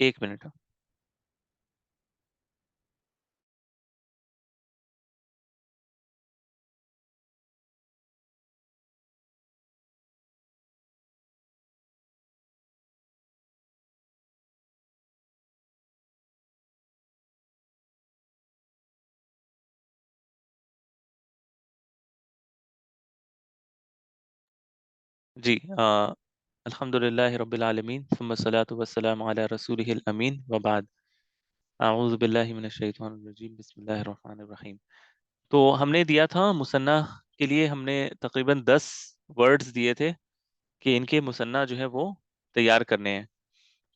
एक मिनट। जी। अल्हम्दुलिल्लाहि रब्बिल आलमीन सुम्मा सलातु वस्सलामु अला रसूलिहिल अमीन व बाद। अऊज़ु बिल्लाहि मिनश शैतानिर रजीम बिस्मिल्लाहिर रहमानिर रहीम। तो हमने दिया था मुसन्ना के लिए, हमने तकरीबन 10 वर्ड्स दिए थे कि इनके मुसन्ना जो है वो तैयार करने हैं।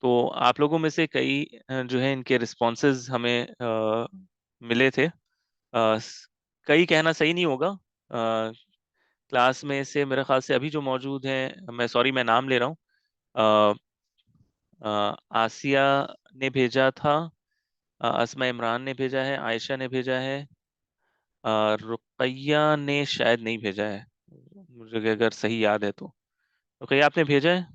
तो आप लोगों में से कई जो है इनके रिस्पॉन्सेज हमें मिले थे। कई कहना सही नहीं होगा। क्लास में से मेरे ख्याल से अभी जो मौजूद हैं, मैं सॉरी मैं नाम ले रहा हूँ। अ, आसिया ने भेजा था, अस्मा इमरान ने भेजा है, आयशा ने भेजा है, रुकैया ने शायद नहीं भेजा है, मुझे अगर सही याद है तो। रुकैया आपने भेजा है?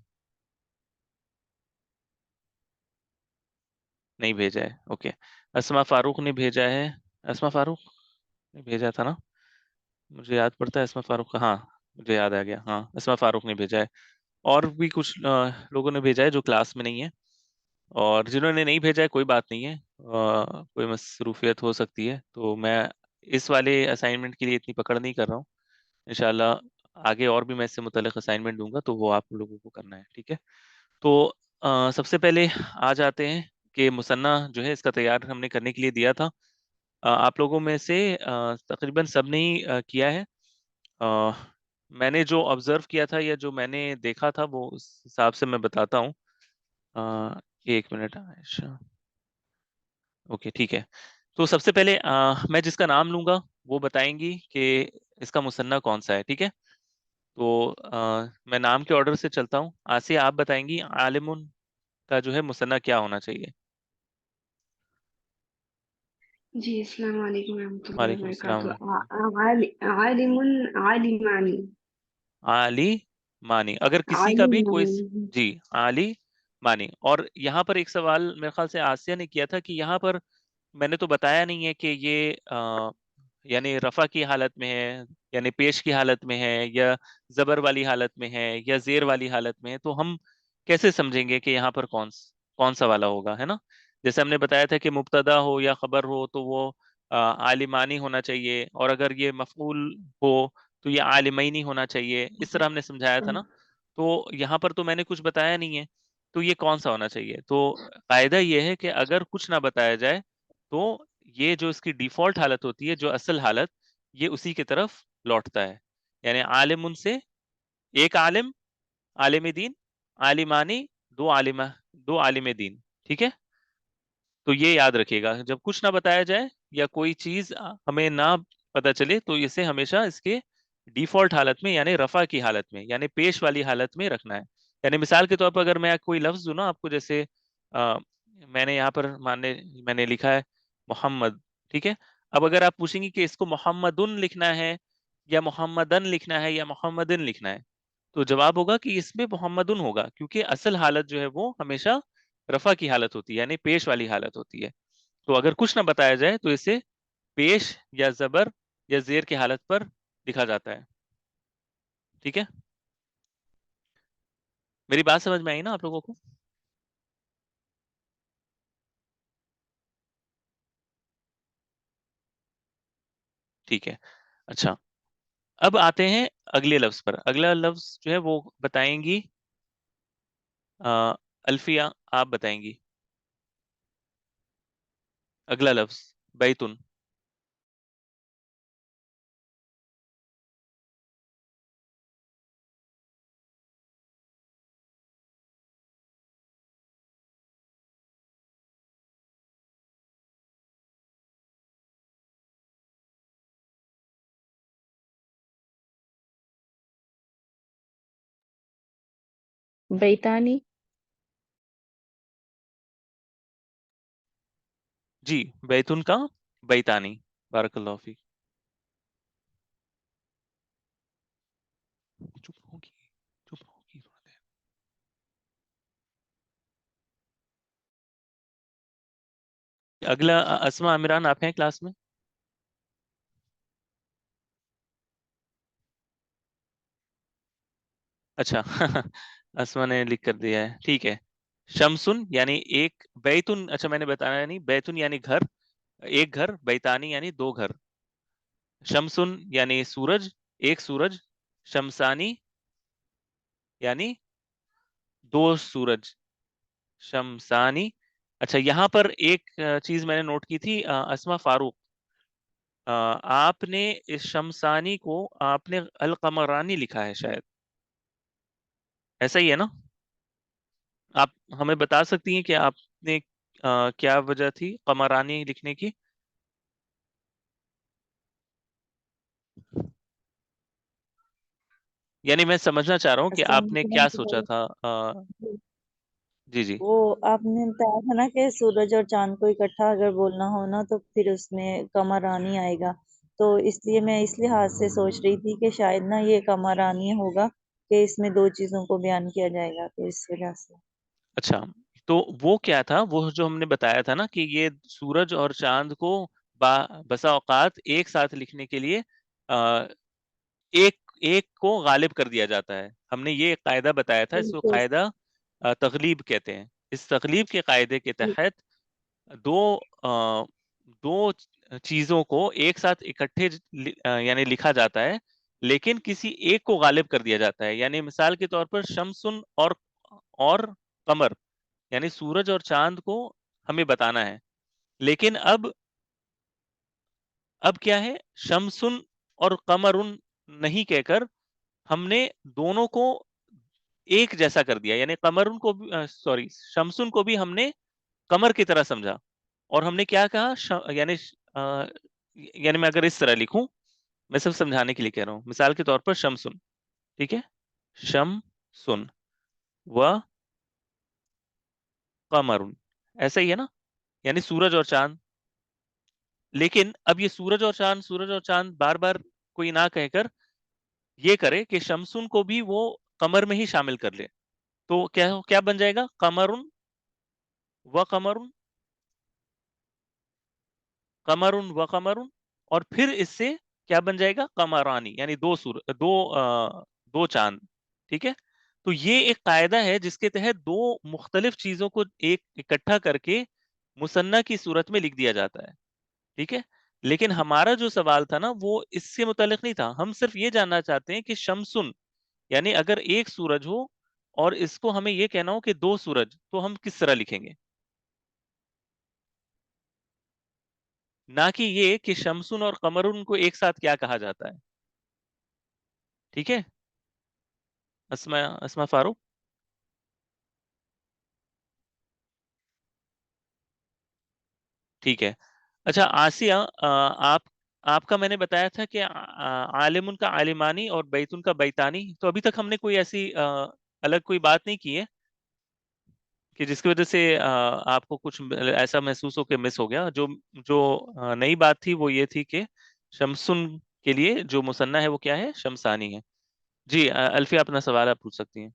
नहीं भेजा है, ओके। अस्मा फारूक ने भेजा है। अस्मा फारूक ने भेजा था ना? मुझे याद पड़ता है अस्मा फारूक का, हाँ मुझे याद आ गया, हाँ अस्मा फारूक ने भेजा है। और भी कुछ लोगों ने भेजा है जो क्लास में नहीं है। और जिन्होंने नहीं भेजा है कोई बात नहीं है, कोई मसरूफियत हो सकती है, तो मैं इस वाले असाइनमेंट के लिए इतनी पकड़ नहीं कर रहा हूँ। इंशाल्लाह आगे और भी मैं इससे मुतल्लिक असाइनमेंट दूंगा तो वो आप लोगों को करना है, ठीक है। तो सबसे पहले आ जाते हैं कि मुसन्ना जो है इसका तैयार हमने करने के लिए दिया था। आप लोगों में से तकरीबन सब ने ही किया है। अ, मैंने जो ऑब्जर्व किया था या जो मैंने देखा था वो उस हिसाब से मैं बताता हूँ। एक मिनट आयशा, ओके ठीक है। तो सबसे पहले मैं जिसका नाम लूंगा वो बताएंगी कि इसका मुसन्ना कौन सा है, ठीक है। तो मैं नाम के ऑर्डर से चलता हूँ। आसिया आप बताएंगी आलिमुन का जो है मुसन्ना क्या होना चाहिए। जी, अस्सलाम वालेकुम रहमतुल्लाहि व वालेकुम बरकातुहू। सलाम। आलिमुन, आलिमानी, आली मानी, अगर किसी का भी कोई। आलिमानी। जी, आली मानी। और यहाँ पर एक सवाल मेरे ख्याल से आसिया ने किया था कि यहाँ पर मैंने तो बताया नहीं है कि ये यानी रफा की हालत में है, यानी पेश की हालत में है, या जबर वाली हालत में है, या जेर वाली हालत में है। तो हम कैसे समझेंगे कि यहाँ पर कौन सा वाला होगा, है ना। जैसे हमने बताया था कि मुब्तदा हो या खबर हो तो वो आलिमानी होना चाहिए, और अगर ये मफऊल हो तो ये आलिमैनी होना चाहिए, इस तरह हमने समझाया था ना। तो यहाँ पर तो मैंने कुछ बताया नहीं है, तो ये कौन सा होना चाहिए। तो कायदा ये है कि अगर कुछ ना बताया जाए तो ये जो इसकी डिफॉल्ट हालत होती है, जो असल हालत, ये उसी की तरफ लौटता है। यानी आलिम उनसे एक आलिम, आलिम दीन, आलिमानी, दो आलिमा, दो आलिम दीन, ठीक है। तो ये याद रखिएगा, जब कुछ ना बताया जाए या कोई चीज हमें ना पता चले तो इसे हमेशा इसके डिफॉल्ट हालत में यानी रफा की हालत में यानी पेश वाली हालत में रखना है। यानी मिसाल के तौर पर अगर मैं कोई लफ्ज दूं ना आपको, जैसे अ, मैंने यहाँ पर मैंने लिखा है मोहम्मद, ठीक है। अब अगर आप पूछेंगे कि इसको मोहम्मदुन लिखना है या मोहम्मदन लिखना है या मोहम्मदिन लिखना है, तो जवाब होगा कि इसमें मोहम्मदुन होगा, क्योंकि असल हालत जो है वो हमेशा रफा की हालत होती है यानी पेश वाली हालत होती है। तो अगर कुछ ना बताया जाए तो इसे पेश या जबर या जेर की हालत पर लिखा जाता है, ठीक है। मेरी बात समझ में आई ना आप लोगों को? ठीक है। अच्छा, अब आते हैं अगले लफ्ज पर। अगला लफ्ज जो है वो बताएंगी अल्फिया, आप बताएंगी अगला लफ्ज। बैतुन। बैतानी। जी, बैतुन का बैतानी। बारकल्लाहु फीक। चुप होगी, चुप होगी थोड़ा देर। अगला अस्मा आमिरान, आप हैं क्लास में? अच्छा। अस्मा ने लिख कर दिया है, ठीक है। शमसुन यानी एक, बैतुन, अच्छा मैंने बताया नहीं, बैतुन यानी घर, एक घर, बैतानी यानी दो घर। शमसुन यानी सूरज, एक सूरज। शमसानी यानी दो सूरज। शमसानी। अच्छा, यहाँ पर एक चीज मैंने नोट की थी, अस्मा फारूक, आपने इस शमसानी को आपने अल कमरानी लिखा है शायद, ऐसा ही है ना? आप हमें बता सकती हैं कि आपने क्या वजह थी कमरानी लिखने की? यानी मैं समझना चाह रहा हूँ कि अस्सलाम आपने क्या सोचा वालेकुम। था। जी जी। वो आपने बताया था ना कि सूरज और चांद को इकट्ठा अगर बोलना हो ना तो फिर उसमें कमरानी आएगा। तो इसलिए मैं इस लिहाज से सोच रही थी कि शायद ना ये कमरानी होगा कि इसमें दो चीजों को बयान किया जाएगा, तो इस वजह से। अच्छा, तो वो क्या था, वो जो हमने बताया था ना कि ये सूरज और चांद को बसा औकात एक साथ लिखने के लिए आ, एक एक को गालिब कर दिया जाता है। हमने ये एक कायदा बताया था, इसको बिल्कुल। कायदा तगलीब कहते हैं। इस तगलीब के कायदे के तहत दो दो चीजों को एक साथ इकट्ठे यानी लिखा जाता है, लेकिन किसी एक को गालिब कर दिया जाता है। यानी मिसाल के तौर पर शमसुन और कमर, यानी सूरज और चांद को हमें बताना है, लेकिन अब क्या है, शमसुन और कमरुन नहीं कहकर हमने दोनों को एक जैसा कर दिया। यानी कमरुन को भी, सॉरी, शमसुन को भी हमने कमर की तरह समझा। और हमने क्या कहा, यानी मैं अगर इस तरह लिखूं, मैं सिर्फ समझाने के लिए कह रहा हूं, मिसाल के तौर पर शमसुन, ठीक है, शमसुन व कमरुन, ऐसा ही है ना, यानी सूरज और चांद। लेकिन अब ये सूरज और चांद बार बार कोई ना कहकर ये करे कि शमसुन को भी वो कमर में ही शामिल कर ले, तो क्या क्या बन जाएगा, कमरुन व कमरुन, कमरुन व कमरुन। और फिर इससे क्या बन जाएगा, कमरानी, यानी दो चांद। ठीक है। तो ये एक कायदा है जिसके तहत दो मुख्तलिफ चीजों को एक इकट्ठा करके मुसन्ना की सूरत में लिख दिया जाता है। ठीक है। लेकिन हमारा जो सवाल था ना, वो इससे मुतालिक नहीं था। हम सिर्फ ये जानना चाहते हैं कि शमसुन, यानी अगर एक सूरज हो और इसको हमें ये कहना हो कि दो सूरज, तो हम किस तरह लिखेंगे, ना कि ये कि शमसुन और कमरुन को एक साथ क्या कहा जाता है। ठीक है, अस्मा अस्मा फारूक। ठीक है। अच्छा आसिया, आपका मैंने बताया था कि आलिमुन का आलिमानी और बैतुन का बैतानी, तो अभी तक हमने कोई ऐसी अलग कोई बात नहीं की है कि जिसकी वजह से आपको कुछ ऐसा महसूस हो कि मिस हो गया। जो जो नई बात थी वो ये थी कि शमसुन के लिए जो मुसन्ना है वो क्या है, शमसानी है। जी, अल्फिया, अपना सवाल आप पूछ सकती हैं।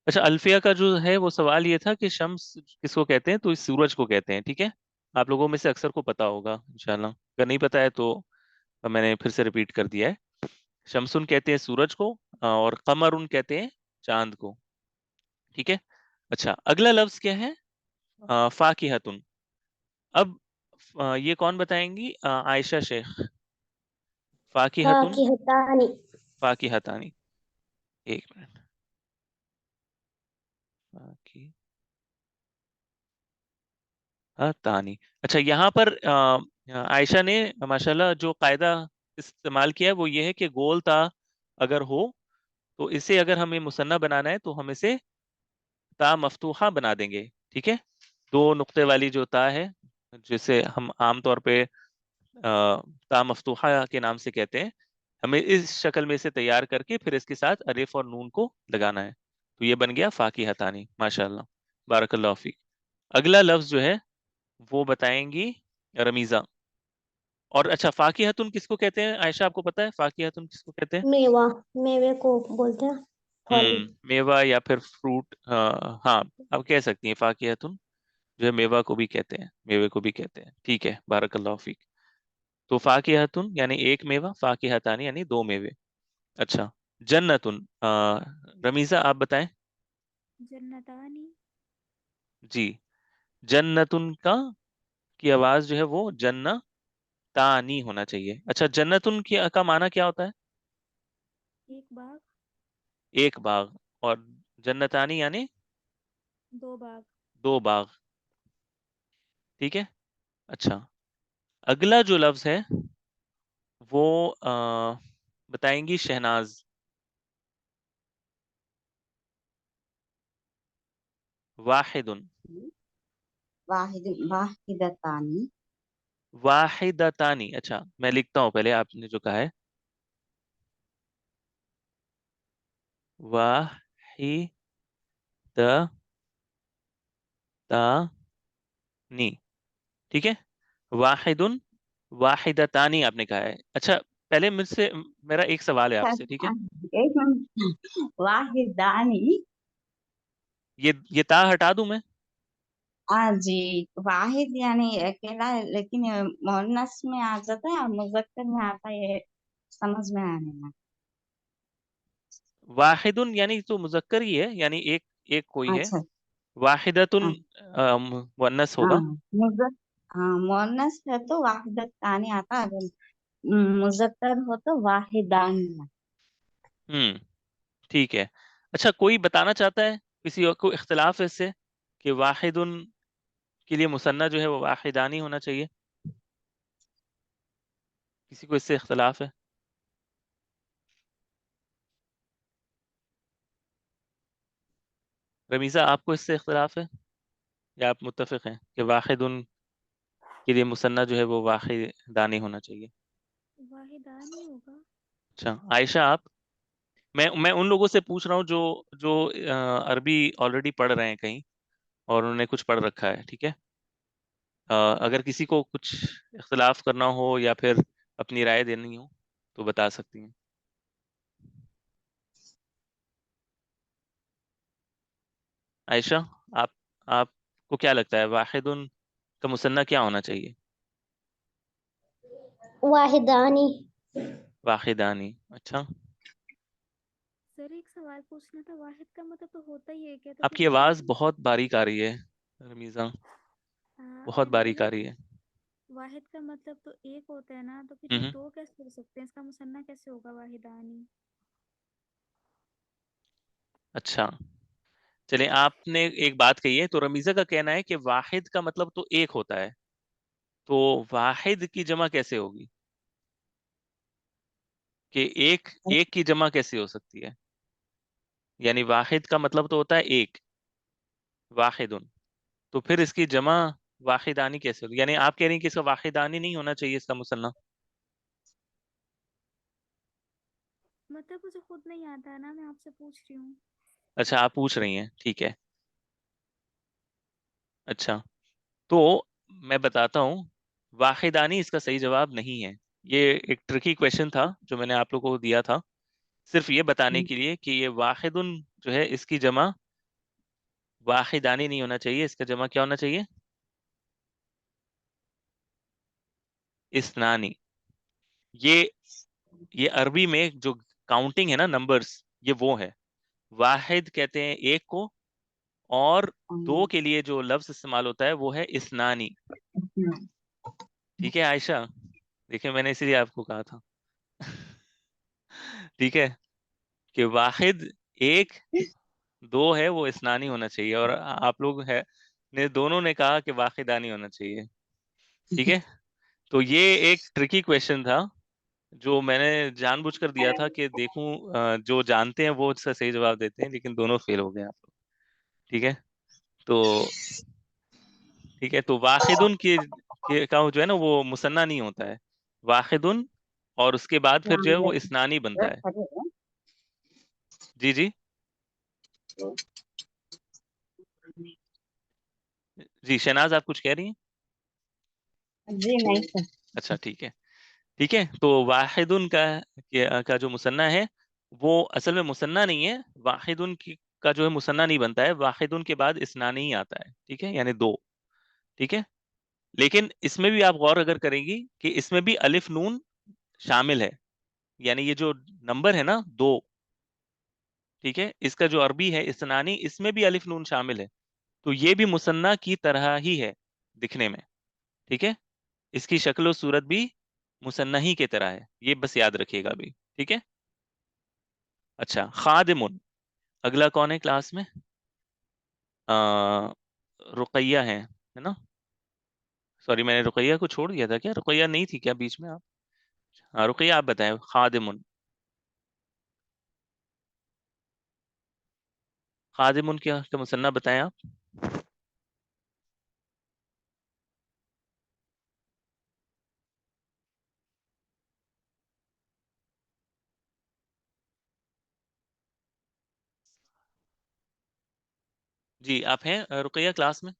अच्छा, अल्फिया का जो है वो सवाल ये था कि शम्स किसको कहते हैं, तो इस सूरज को कहते हैं। ठीक है। आप लोगों में से अक्सर को पता होगा इंशाल्लाह, अगर नहीं पता है तो मैंने फिर से रिपीट कर दिया है। शमसुन कहते हैं सूरज को, और कमरुन कहते हैं चांद को। ठीक है। अच्छा, अगला लफ्ज क्या है, फाकिहतुन। अब ये कौन बताएंगी, आयशा शेख। फाकिहतुन, फाकिहतानी। फाकिहतानी। एक मिनट। तानी। अच्छा, यहाँ पर आयशा ने माशाल्लाह जो कायदा इस्तेमाल किया है वो ये है कि गोल ता अगर हो, तो इसे अगर हमें मुसन्ना बनाना है तो हम इसे ता मफ्तूहा बना देंगे। ठीक है। दो नुक्ते वाली जो ता है, जिसे हम आम तौर पे ता मफ्तूहा के नाम से कहते हैं, हमें इस शक्ल में इसे तैयार करके फिर इसके साथ अलिफ और नून को लगाना है। तो ये बन गया फाकी हतानी, माशाल्लाह, बारकल्लाह फीक। अगला लफ्ज जो है वो बताएंगी रमीजा। और अच्छा, फाकिहतुन किसको कहते हैं आयशा, आपको पता है फाकिहतुन किसको कहते हैं? मेवा, मेवे को बोलते हैं, फल। मेवा या फिर फ्रूट, हाँ, आप कह सकती हैं फाकिहतुन जो है मेवा को भी कहते हैं, मेवे को भी कहते हैं। ठीक है, बारकल्लाहु फीक। तो फाकिहतुन यानी एक मेवा, फाकिहतानी यानी दो मेवे। अच्छा, जन्नतुन, रमीजा आप बताएं। जन्नतानी। जी, जन्नतुन की आवाज जो है वो जन्नतानी होना चाहिए। अच्छा, जन्नतुन का माना क्या होता है? एक बाग। एक बाग। और जन्नतानी यानी दो बाग। दो बाग। ठीक है। अच्छा, अगला जो लफ्ज है वो बताएंगी शहनाज। वाहिदुन। वाहिद वाहिदतानी। वाहिदतानी। अच्छा, मैं लिखता हूं, पहले आपने जो कहा है वाहिदतानी। ठीक है, वाहिदुन वाहिदतानी आपने कहा है। अच्छा, पहले मुझसे मेरा एक सवाल है आपसे, ठीक है? एक मिनट, वाहिदानी। ये ता हटा दूं मैं? हाँ जी, वाहिद यानी अकेला है, लेकिन ये मुअन्नस में आ जाता है और मुज़क्कर में आता है, ये समझ में आने लगा। वाहिदुन यानी तो मुजक्कर ही है, यानी एक एक कोई है। अच्छा। वाहिदतुन हाँ मुअन्नस हाँ, होगा। हाँ, मुअन्नस है तो वाहिदतानी आता है, अगर मुज़क्कर हो तो वाहिदानी। हम्म, ठीक है। अच्छा, कोई बताना चाहता है, किसी और को इख्तिलाफ है इससे कि वाहिदुन के लिए मुसन्ना जो है वो वाहिदानी होना चाहिए? किसी को इससे इख्तिलाफ है? रमीजा, आपको इससे इख्तिलाफ है या आप मुत्तफिक हैं कि वाहिदुन के लिए मुसन्ना जो है वो वाहिदानी होना चाहिए? वाहिदानी होगा। अच्छा, आयशा आप? मैं उन लोगों से पूछ रहा हूँ जो जो अरबी ऑलरेडी पढ़ रहे हैं कहीं और उन्होंने कुछ पढ़ रखा है, ठीक है? अगर किसी को कुछ इख्तिलाफ करना हो या फिर अपनी राय देनी हो तो बता सकती हैं। आयशा, आप आपको क्या लगता है वाहिदुन का मुसन्ना क्या होना चाहिए? वाहिदानी। वाहिदानी। अच्छा, सर एक सवाल पूछना था, वाहिद का मतलब तो होता ही है क्या, तो फिर आपकी आवाज वाहिद। बहुत बारीक आ रही है रमीजा, बहुत मैंने बारीक बोला आ रही है। वाहिद का मतलब तो एक होता है ना, तो फिर ये हम्म। दो कैसे हो सकते हैं, इसका मुसन्ना कैसे होगा वाहिदानी। अच्छा, चलिए, आपने एक बात कही है तो रमीजा का कहना है कि वाहिद का मतलब तो एक होता है, तो वाहिद की जमा कैसे होगी? कि एक एक की जमा कैसे हो सकती है? यानी वाहिद का मतलब तो होता है एक, वाहिदुन, तो फिर इसकी जमा वाहिदानी कैसे होगी? यानी आप कह रही हैं कि इसका वाहिदानी नहीं होना चाहिए इसका मुसन्ना? मतलब मुझे खुद नहीं आता है ना, मैं आपसे पूछ रही हूँ। अच्छा, आप पूछ रही हैं, ठीक है। अच्छा, तो मैं बताता हूँ, वाहिदानी इसका सही जवाब नहीं है। ये एक ट्रिकी क्वेश्चन था जो मैंने आप लोगों को दिया था, सिर्फ ये बताने के लिए कि ये वाहिदुन जो है इसकी जमा वाहिदानी नहीं होना चाहिए, इसका जमा क्या होना चाहिए? इस्नानी। ये ये अरबी में जो काउंटिंग है ना, नंबर्स, ये वो है। वाहिद कहते हैं एक को, और दो के लिए जो लफ्ज इस्तेमाल होता है वो है इस्नानी। ठीक है आयशा, देखिए मैंने इसीलिए आपको कहा था। ठीक है, कि वाहिद एक, दो है वो इस्नानी होना चाहिए, और आप लोग है ने दोनों ने कहा कि वाहिदानी होना चाहिए। ठीक है, तो ये एक ट्रिकी क्वेश्चन था जो मैंने जानबूझकर दिया था कि देखूं जो जानते हैं वो इसका सही जवाब देते हैं, लेकिन दोनों फेल हो गए आप लोग। ठीक है, तो ठीक है, तो वाहिदुन का जो है ना वो मुसन्ना नहीं होता है, वाहिदुन, और उसके बाद फिर जो है वो इस्नानी बनता है। जी जी। जी शहनाज, आप कुछ कह रही हैं? जी नहीं सर। अच्छा ठीक है। ठीक है, तो वाहिदुन का जो मुसन्ना है वो असल में मुसन्ना नहीं है। वाहिदुन का जो है मुसन्ना नहीं बनता है, वाहिदुन के बाद इसनानी ही आता है, ठीक है, यानी दो। ठीक है, लेकिन इसमें भी आप गौर अगर करेंगी कि इसमें भी अलिफ नून शामिल है, यानी ये जो नंबर है ना दो, ठीक है, इसका जो अरबी है इसनानी, इसमें भी अलिफ नून शामिल है। तो ये भी मुसन्ना की तरह ही है दिखने में। ठीक है, इसकी शक्ल और सूरत भी मुसन्ना ही की तरह है, ये बस याद रखिएगा अभी। ठीक है। अच्छा, खादिमुन, अगला कौन है क्लास में? आ, रुकैया है ना? सॉरी, मैंने रुकैया को छोड़ दिया था क्या? रुकैया नहीं थी क्या बीच में आप? हाँ, रुकैया आप बताएं, खादिमुन। खादिमुन क्या का मुसन्ना बताएं आप। जी, आप हैं रुकैया क्लास में?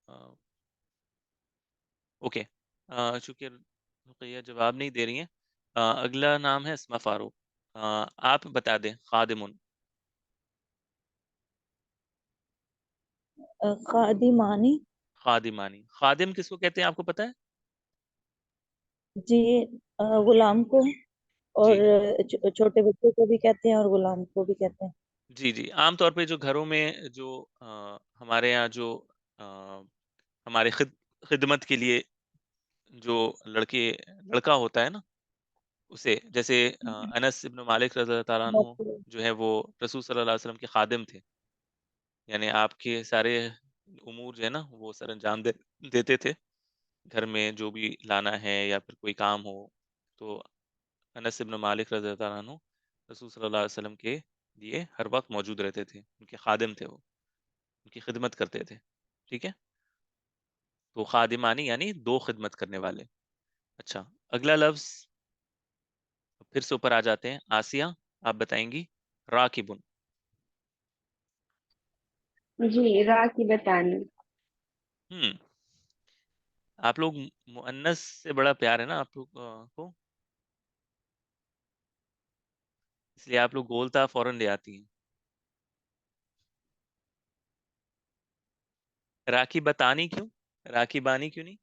अ, ओके। चूंकि रुकैया जवाब नहीं दे रही हैं, अगला नाम है अस्मा फारूक। आप बता दें खादिमुन। खादिमानी। खादिमानी, खादिम किसको कहते हैं आपको पता है? जी, गुलाम को, और जी छोटे बच्चों को भी कहते हैं और गुलाम को भी कहते हैं। जी जी, आमतौर पे जो घरों में जो हमारे यहाँ जो अ, हमारे खिदमत के लिए जो लड़का होता है ना, उसे जैसे अनस इब्न मालिक रज़ी अल्लाह ताला अन्हु बस। जो है वो रसूल सल्लल्लाहु अलैहि वसल्लम के खादिम थे, यानी आपके सारे उमूर जो है ना वो सर अंजाम देते थे। घर में जो भी लाना है या फिर कोई काम हो, तो अनस इब्न मालिक रज़ी अल्लाह ताला अन्हु रसूल सल्लल्लाहु अलैहि वसल्लम के लिए हर वक्त मौजूद रहते थे, उनके खादिम थे वो, उनकी खिदमत करते थे। ठीक है, तो खादिमानी यानी दो खिदमत करने वाले। अच्छा, अगला लफ्ज फिर से ऊपर आ जाते हैं। आसिया, आप बताएंगी राकिबुन। जी, रा की बतानी। हम्म, आप लोग मुअन्नस से बड़ा प्यार है ना आप लोग को, इसलिए आप लोग गोलता फौरन ले आती हैं। राखी बतानी क्यों, राखी बानी क्यों नहीं?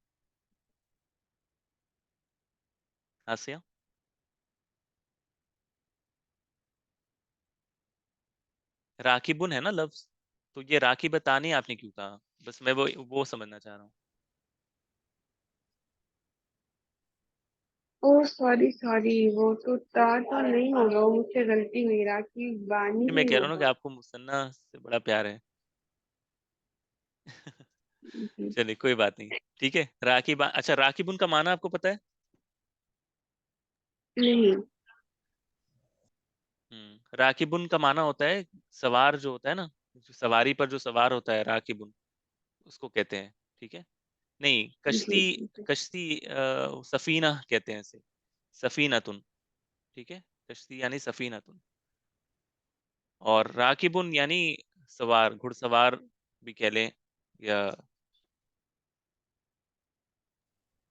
आसिया, राकिबुन है ना लफ्ज, तो ये राखी बतानी आपने क्यों कहा? बस मैं वो समझना चाह रहा हूँ। ओ सॉरी सॉरी, वो तो ता तो नहीं होगा, वो मुझसे गलती हुई, रा की बानी मैं ही कह रहा हूँ ना कि होगा। आपको मुसन्ना से बड़ा प्यार है। जी। चलिए कोई बात नहीं। ठीक है, अच्छा, राकिबुन का माना आपको पता है? नहीं। राकिबुन का माना होता है सवार जो होता है ना, जो सवारी पर जो सवार होता है, राकिबुन उसको कहते हैं। ठीक है, नहीं, जी कश्ती, जी जी। सफीना कहते हैं इसे, सफीनतुन। ठीक है, कश्ती यानी सफीनतुन, और राकिबुन यानी सवार, घुड़सवार भी कह लें, या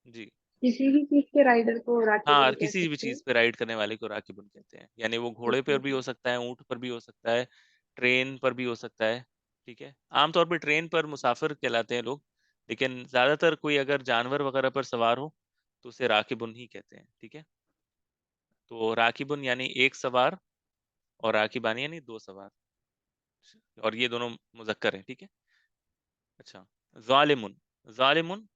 जी किसी भी चीज के राइडर को हाँ, राकीबन कह किसी भी सकते चीज हैं। पे राइड करने वाले को राकिबुन कहते हैं, यानी वो घोड़े पर भी हो सकता है, ऊंट पर भी हो सकता है, ट्रेन पर भी हो सकता है। ठीक है, आमतौर पर ट्रेन पर मुसाफिर कहलाते हैं लोग, लेकिन ज्यादातर कोई अगर जानवर वगैरह पर सवार हो तो उसे राकिबुन ही कहते हैं। ठीक है, तो राकिबुन यानी एक सवार, और राकिबानी यानी दो सवार, और ये दोनों मुजक्कर हैं। ठीक है। अच्छा, जालिमुन, जालिमुन,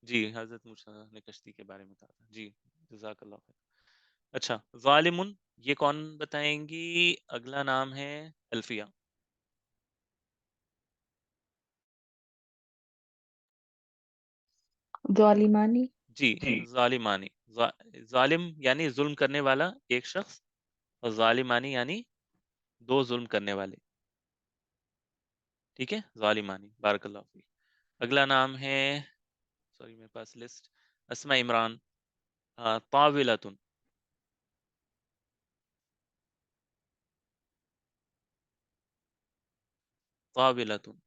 जी, हजरत मूसा ने कश्ती के बारे में कहा था जी, जज़ाकल्लाह खैर। अच्छा, जालिमुन, ये कौन बताएंगी? अगला नाम है अल्फिया। जालिमानी। जी, जालिमानी, जालिम यानी जुल्म करने वाला एक शख्स, और जालिमानी यानी दो जुल्म करने वाले। ठीक है, जालिमानी, बारकल्लाह फीक। अगला नाम है, सॉरी मेरे पास लिस्ट, अस्मा इमरान। ताविलतुन, ताविलतुन,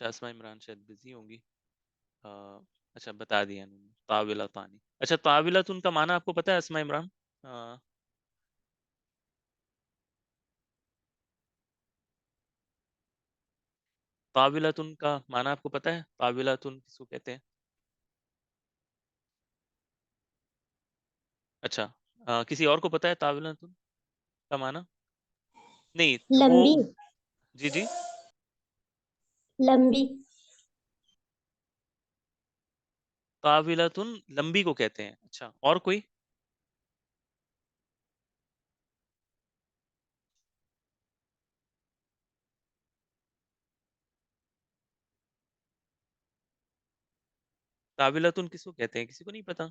अच्छा, अस्मा इमरान शायद बिजी होंगी। अ, अच्छा, बता दिया इन्होंने, ताविलतानी। अच्छा, ताविलतुन का माना आपको पता है अस्मा इमरान? अ, ताविलतुन का माना आपको पता है? ताविलतुन किसको कहते हैं? अच्छा, किसी और को पता है ताविलतुन का माना? नहीं, वो, लंबी जी जी। लंबी ताविलतुन लंबी को कहते हैं। अच्छा, और कोई? ताविलतुन किसको कहते हैं, किसी को नहीं पता?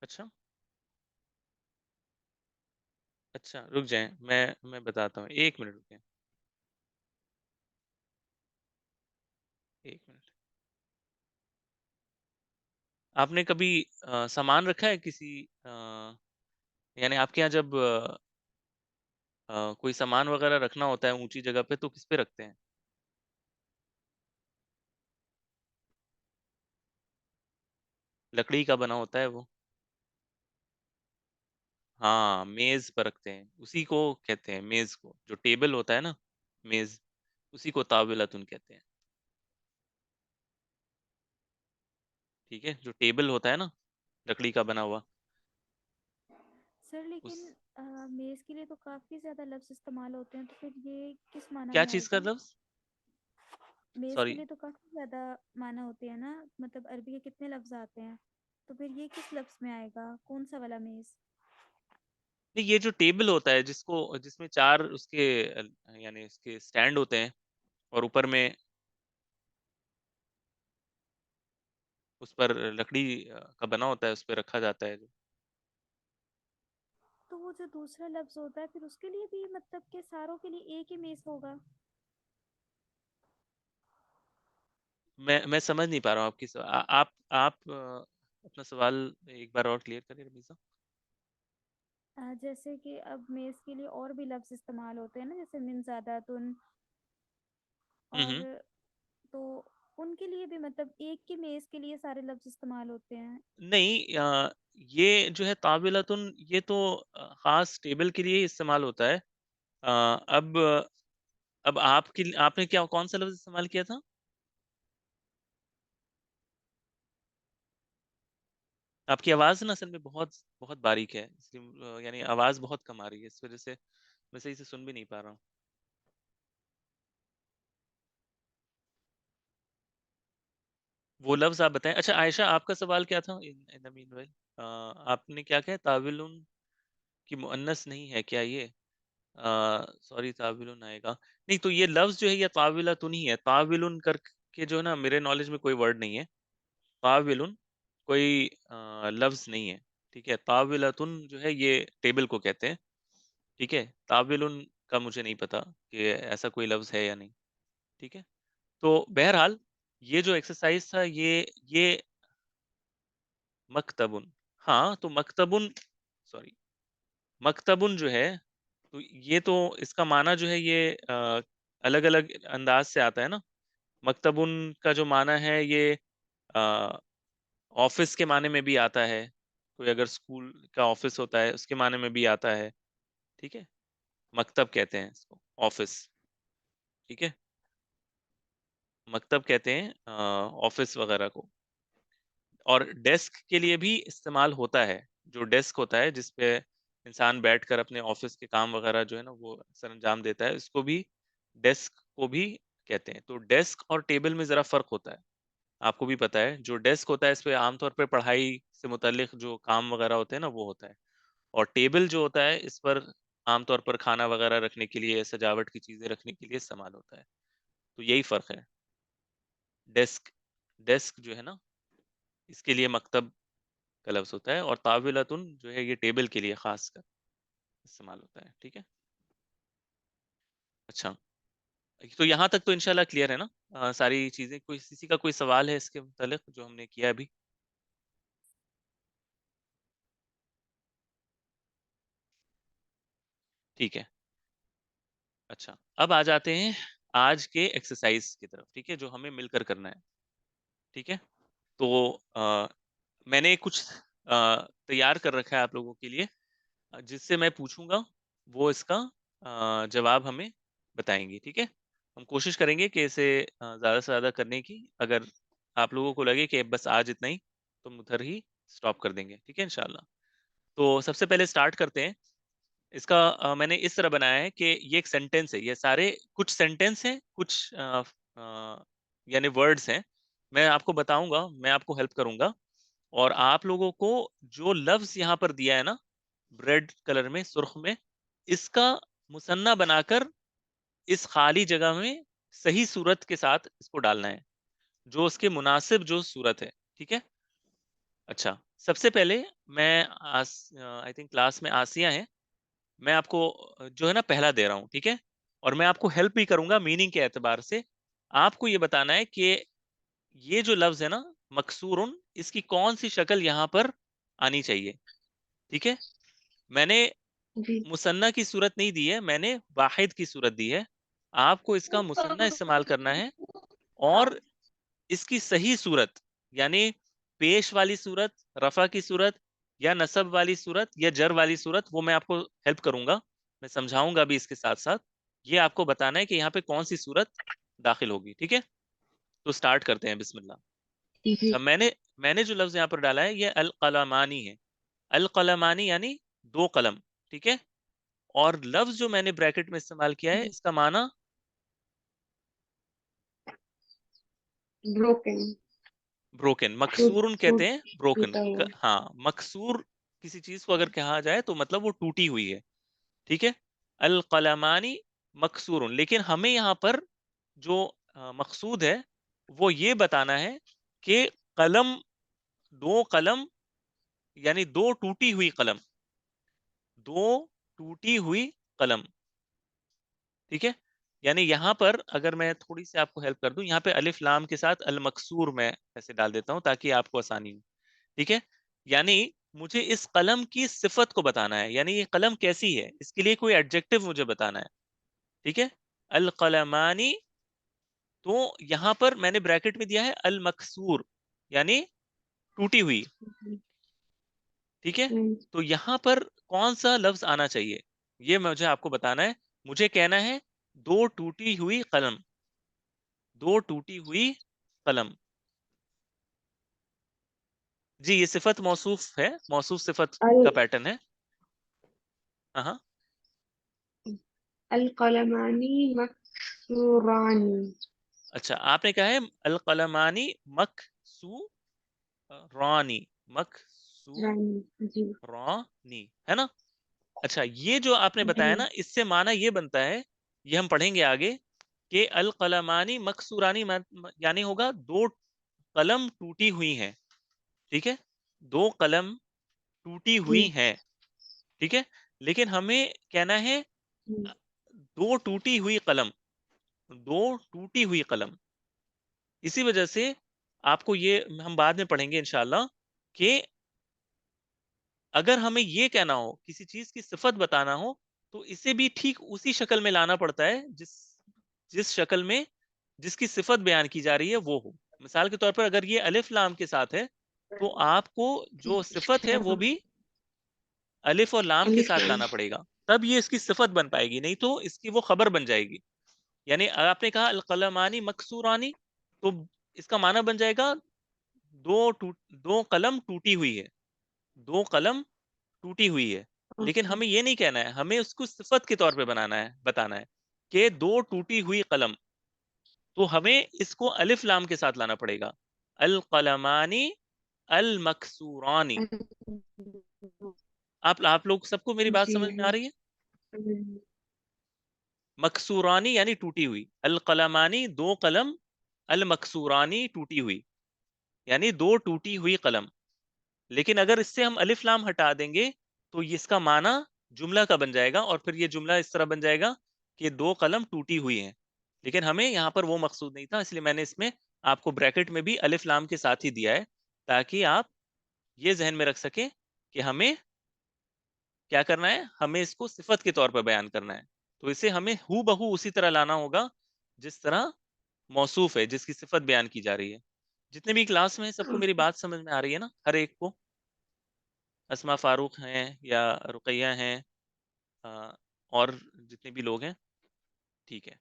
अच्छा अच्छा, रुक जाएं, मैं बताता हूँ, 1 मिनट रुकें, 1 मिनट। आपने कभी सामान रखा है किसी, यानी आपके यहाँ जब कोई सामान वगैरह रखना होता है ऊंची जगह पे, तो किस पे रखते हैं? लकड़ी का बना होता है वो। हाँ, मेज पर रखते हैं, उसी को कहते हैं मेज को, जो टेबल होता है ना, मेज, उसी को ताविलतुन कहते हैं। ठीक है, जो टेबल होता है ना, लकड़ी का बना हुआ, सर उस, लेकिन मेज़ के लिए तो काफ़ी ज़्यादा लफ्ज़ इस्तेमाल होते हैं, तो फिर ये किस माना क्या में चीज का आएगा? लफ्ज? मेज़ के सॉरी, लिए तो काफ़ी ज़्यादा माना होते हैं ना, मतलब अरबी के कितने लफ्ज़ आते हैं, तो फिर ये किस लफ्ज़ में आएगा? कौन-सा वाला मेज़? नहीं, ये जो टेबल होता है जिसको, जिसमें 4 उसके यानी उसके स्टैंड होते हैं, और ऊपर में उस पर लकड़ी का बना होता है, उस पे रखा जाता है जो। तो वो जो दूसरा लफ्ज़ होता है, फिर उसके लिए भी मतलब कि सारों के लिए एक ही मेज़ होगा? मैं समझ नहीं पा रहा हूँ आपकी आप अपना सवाल एक बार और क्लियर करिए रमीज़ा। जैसे कि अब मेज़ के लिए और भी लफ्ज़ इस्तेमाल होते हैं ना, जैसे मिन ज़ादातुन, और हम्म। तो उनके लिए भी मतलब एक की मेज़ के लिए सारे लफ्ज़ इस्तेमाल होते हैं। नहीं, ये जो है ताविलतुन, ये तो खास टेबल के लिए ही इस्तेमाल होता है। अब आपकी, आपने क्या, कौन सा लफ्ज इस्तेमाल किया था? आपकी आवाज ना असल में बहुत बहुत बारीक है, इसलिए यानी आवाज बहुत कम आ रही है, इस वजह से मैं सही से सुन भी नहीं पा रहा हूँ। वो लफ्ज आप बताएं। अच्छा आयशा, आपका सवाल क्या था? इन द मीनवाइल, आपने क्या कहा, ताविलुन की मुअन्नस नहीं है क्या ये? सॉरी, ताविलुन आएगा। नहीं, तो ये लफ्ज जो है ये ताविलतुन ही है। ताविलुन करके जो है ना, मेरे नॉलेज में कोई वर्ड नहीं है। ताविलुन कोई लफ्ज नहीं है। ठीक है, ताविलतुन जो है ये टेबल को कहते हैं। ठीक है, ताविलुन का मुझे नहीं पता कि ऐसा कोई लफ्ज है या नहीं। ठीक है, तो बहरहाल ये जो एक्सरसाइज था, ये मकतबुन, हाँ, तो मकतबुन, सॉरी, मकतबुन जो है, तो ये तो इसका माना जो है ये अलग अलग अंदाज से आता है ना। मकतबुन का जो माना है ये ऑफिस के माने में भी आता है, कोई अगर स्कूल का ऑफिस होता है उसके माने में भी आता है। ठीक है, मकतब कहते हैं इसको, ऑफिस। ठीक है, मकतब कहते हैं ऑफिस वगैरह को। और डेस्क के लिए भी इस्तेमाल होता है, जो डेस्क होता है जिसपे इंसान बैठकर अपने ऑफिस के काम वगैरह जो है ना वो सरंजाम देता है, उसको भी, डेस्क को भी कहते हैं। तो डेस्क और टेबल में जरा फर्क होता है, आपको भी पता है। जो डेस्क होता है इस पे आमतौर पर पढ़ाई से मुतालिक जो काम वगैरह होते हैं ना वो होता है, और टेबल जो होता है इस पर आमतौर पर खाना वगैरह रखने के लिए, सजावट की चीजें रखने के लिए इस्तेमाल होता है। तो यही फर्क है। डेस्क, डेस्क जो है ना, इसके लिए मकतब का लफ्ज होता है, और ताविलतुन जो है ये टेबल के लिए खास कर इस्तेमाल होता है। ठीक है, अच्छा, तो यहाँ तक तो इंशाल्लाह क्लियर है ना, सारी चीजें? कोई किसी का कोई सवाल है इसके मुतालिक जो हमने किया अभी? ठीक है, अच्छा, अब आ जाते हैं आज के एक्सरसाइज की तरफ, ठीक है, जो हमें मिलकर करना है। ठीक है, तो मैंने कुछ तैयार कर रखा है आप लोगों के लिए, जिससे मैं पूछूंगा, वो इसका जवाब हमें बताएंगी। ठीक है, हम कोशिश करेंगे कि इसे ज़्यादा से ज़्यादा करने की। अगर आप लोगों को लगे कि बस आज इतना ही, तो हम उधर ही स्टॉप कर देंगे। ठीक है, इंशाल्लाह। तो सबसे पहले स्टार्ट करते हैं। इसका मैंने इस तरह बनाया है कि ये एक सेंटेंस है, ये सारे कुछ सेंटेंस हैं, कुछ यानी वर्ड्स हैं। मैं आपको बताऊंगा, मैं आपको हेल्प करूंगा, और आप लोगों को जो लफ्ज यहाँ पर दिया है ना, रेड कलर में, सुर्ख में, इसका मुसन्ना बनाकर इस खाली जगह में सही सूरत के साथ इसको डालना है, जो उसके मुनासिब जो सूरत है। ठीक है, अच्छा, सबसे पहले मैं आई थिंक क्लास में आसिया है, मैं आपको जो है ना पहला दे रहा हूँ। ठीक है, और मैं आपको हेल्प भी करूंगा मीनिंग के एतबार से। आपको ये बताना है कि ये जो लफ्ज है ना, मकसूरुन, इसकी कौन सी शक्ल यहाँ पर आनी चाहिए। ठीक है, मैंने जी। मुसन्ना की सूरत नहीं दी है, मैंने वाहिद की सूरत दी है। आपको इसका मुसन्ना इस्तेमाल करना है, और इसकी सही सूरत, यानी पेश वाली सूरत, रफा की सूरत, या नसब वाली सूरत, या जर वाली सूरत, वो मैं आपको हेल्प करूंगा, मैं समझाऊंगा भी इसके साथ साथ। ये आपको बताना है कि यहाँ पे कौन सी सूरत दाखिल होगी। ठीक है, तो स्टार्ट करते हैं, बिस्मिल्लाह। जी। अच्छा, मैंने जो लफ्ज यहाँ पर डाला है, ये अल कलमानी है। अल कलमानी यानी दो कलम। ठीक है, और लफ्ज जो मैंने ब्रैकेट में इस्तेमाल किया है, इसका माना ब्रोकन। ब्रोकन, टूट मकसूरन कहते टूट हैं ब्रोकन। टूटा हुआ। हाँ, मकसूर किसी चीज को अगर कहा जाए तो मतलब वो टूटी हुई है। ठीक है, अल कलमानी मकसूरन, लेकिन हमें यहाँ पर जो मकसूद है, वो ये बताना है कि कलम, दो कलम, यानी दो टूटी हुई कलम, दो टूटी हुई कलम। ठीक है, यानी यहाँ पर अगर मैं थोड़ी सी आपको हेल्प कर दूं, यहाँ पे अलिफ लाम के साथ अल मकसूर मैं ऐसे डाल देता हूँ ताकि आपको आसानी हो। ठीक है, यानी मुझे इस कलम की सिफत को बताना है, यानी ये कलम कैसी है, इसके लिए कोई एडजेक्टिव मुझे बताना है। ठीक है, अल कलमानी, तो यहाँ पर मैंने ब्रैकेट में दिया है अल मकसूर, यानी टूटी हुई। जी। ठीक है, हम्म। तो यहाँ पर कौन सा लफ्ज आना चाहिए, ये मुझे आपको बताना है। मुझे कहना है दो टूटी हुई कलम, दो टूटी हुई कलम। जी, ये सिफत मौसूफ है, मौसूफ सिफत अल का पैटर्न है। हाँ हाँ, अल कलमानी मकसूरानी। अच्छा, आपने कहा है अल कलमानी मकसू रानी, मकसू रानी। जी। रानी, है ना। अच्छा, ये जो आपने जी। बताया ना, इससे माना ये बनता है, ये हम पढ़ेंगे आगे, कि अल कलमानी मकसूरानी यानी होगा दो कलम टूटी हुई हैं। ठीक है, दो कलम टूटी जी। हुई हैं। ठीक है, लेकिन हमें कहना है जी। दो टूटी हुई कलम, दो टूटी हुई कलम। इसी वजह से आपको ये हम बाद में पढ़ेंगे इंशाल्लाह, कि अगर हमें ये कहना हो, किसी चीज की सिफत बताना हो, तो इसे भी ठीक उसी शक्ल में लाना पड़ता है जिस जिस शक्ल में जिसकी सिफत बयान की जा रही है वो हो। मिसाल के तौर पर अगर ये अलिफ लाम के साथ है, तो आपको जो सिफत है वो हाँ। भी अलिफ और लाम के अलिफ साथ लाम। लाना पड़ेगा, तब ये इसकी सिफत बन पाएगी, नहीं तो इसकी वो खबर बन जाएगी। यानी आपने कहा अल कलमानी मकसूरानी, तो इसका माना बन जाएगा दो कलम टूटी हुई है, दो कलम टूटी हुई है। लेकिन ओके। हमें ये नहीं कहना है, हमें उसको सिफत के तौर पे बनाना है, बताना है कि दो टूटी हुई कलम, तो हमें इसको अलिफ लाम के साथ लाना पड़ेगा। अल कलमानी अल मकसूरानी। आप लोग सबको मेरी बात जी। समझ में आ रही है। हम्म। मकसूरानी यानी टूटी हुई, अल कलमानी दो कलम, अल मकसूरानी टूटी हुई, यानी दो टूटी हुई कलम। लेकिन अगर इससे हम अलिफ लाम हटा देंगे, तो ये इसका माना जुमला का बन जाएगा, और फिर ये जुमला इस तरह बन जाएगा कि दो कलम टूटी हुई हैं। लेकिन हमें यहाँ पर वो मकसूद नहीं था, इसलिए मैंने इसमें आपको ब्रैकेट में भी अलिफ लाम के साथ ही दिया है, ताकि आप ये जहन में रख सकें कि हमें क्या करना है, हमें इसको सिफत के तौर पर बयान करना है। तो इसे हमें हू बहू उसी तरह लाना होगा जिस तरह मौसूफ है, जिसकी सिफत बयान की जा रही है। जितने भी क्लास में हैं, सबको मेरी बात समझ में आ रही है ना, हर एक को? अस्मा फारूक हैं या रुकैया हैं, अ, और जितने भी लोग हैं, ठीक है।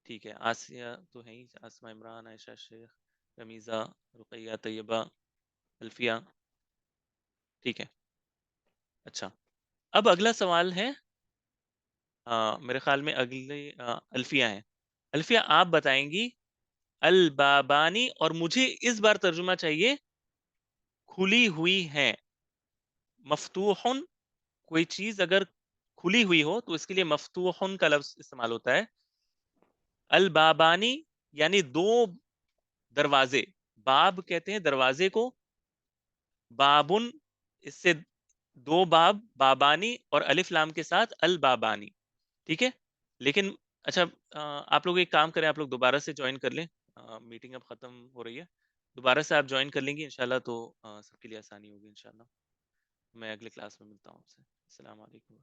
ठीक है, आसिया तो है ही, आसमा, इमरान, आयशा शेख, रमीज़ा, रुकैया, तैयबा, अल्फिया, ठीक है। अच्छा, अब अगला सवाल है, मेरे ख्याल में अगले अल्फिया है। अल्फिया, आप बताएंगी अल बाबानी, और मुझे इस बार तर्जुमा चाहिए खुली हुई है। मफ्तूहुन, कोई चीज अगर खुली हुई हो तो इसके लिए मफ्तूहुन का लफ्ज इस्तेमाल होता है। अल बाबानी यानी दो दरवाजे, बाब कहते हैं दरवाजे को, बाबुन इससे दो बाब, बाबानी, और अलिफ लाम के साथ अल बाबानी, ठीक है। लेकिन अच्छा, आप लोग एक काम करें, आप लोग दोबारा से ज्वाइन कर लें, मीटिंग अब खत्म हो रही है। दोबारा से आप ज्वाइन कर लेंगे इंशाल्लाह, तो सबके लिए आसानी होगी इंशाल्लाह। मैं अगले क्लास में मिलता हूँ आपसे। अस्सलाम वालेकुम।